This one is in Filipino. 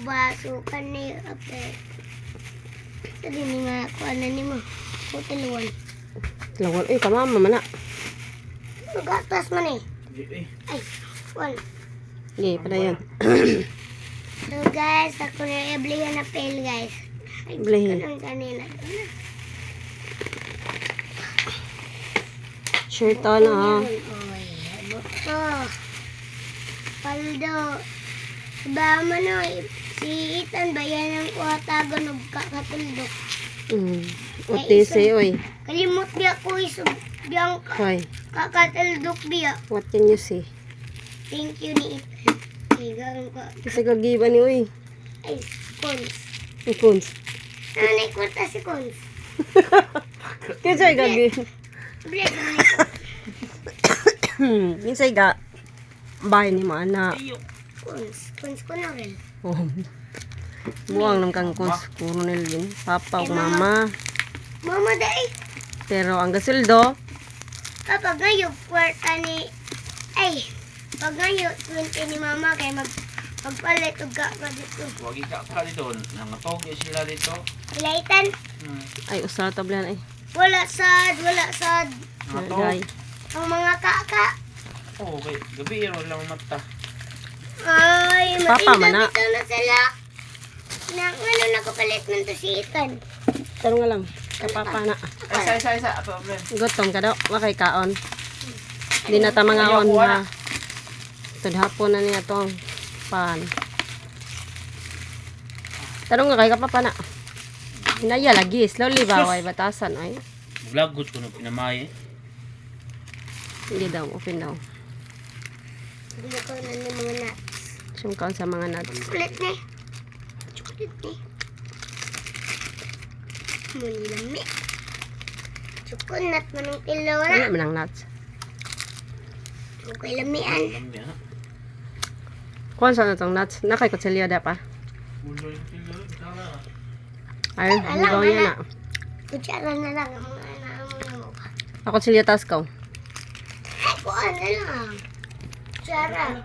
basukan ni Ape. Tadi ni nga kuanan ni mo. Hoteluan. Lawan kamama man na. Gatas man eh. Ay, wal. Di pada yan. So guys, ako na iblihan na pel guys. Ay, Iblihin. kanang kanina. Shirt on ha. Oy, buto. Paldo. Ba man oy. Si Ethan bayan ang kuhatagon og kakatuldok. Otise oy. Kalimot biya ko isog biyang Hoy, kakatuldok biya. what can you say? Thank you ni Ethan. Igang ko. Kasi kagiba ni oy. Ay, Cons. Ikuns. Nanay kwarta si Cons. Kinsay gagi. Bread man Kinsay ga. Bahay ni mo anak. Cons. Cons ko na rin. Oh. Buwang nang kang kuns coronel din. Papa o mama. Mama day. Pero ang gasildo, Kapag ngayon, kwarta ni... Ay, pag ngayon, 20 ni mama kay magpalit og ka dito. Huwag ka dito. Nangatog sila dito. Ilaitan. ay usa tablan ay. Wala sad. Nangatog. Ay. Ang mga kaka. Oo, gabi yun. Walang mata. Ay, Papa man na. ito na sila. Nang ano nakapalit man to si Ethan. Tarong nga lang. Kapapa na. Isa. Apa problem? Gutom ka daw. Wakay kaon. Di na ta mga on ha. Hapon na niya tong pan. Tarong nga kay kapapa na. Hinaya lagi. Slowly ba? Way batasan ay. Vlog ko na pinamay. Hindi daw. Open daw. Hindi ko na ng mga nuts. Siyang sa mga nuts. Chocolate ni. Muni lami. Chocolate manong kilo Ano na. man ang nuts? Okay lamian. Lambi ha. Kuhan sa na tong nuts? Nakay kutsilyo da pa. Ay, higaw yan na. Kutsara na lang ang mga mo. Ako kutsilyo tas ko. Ay, kuha na lang. Kutsara.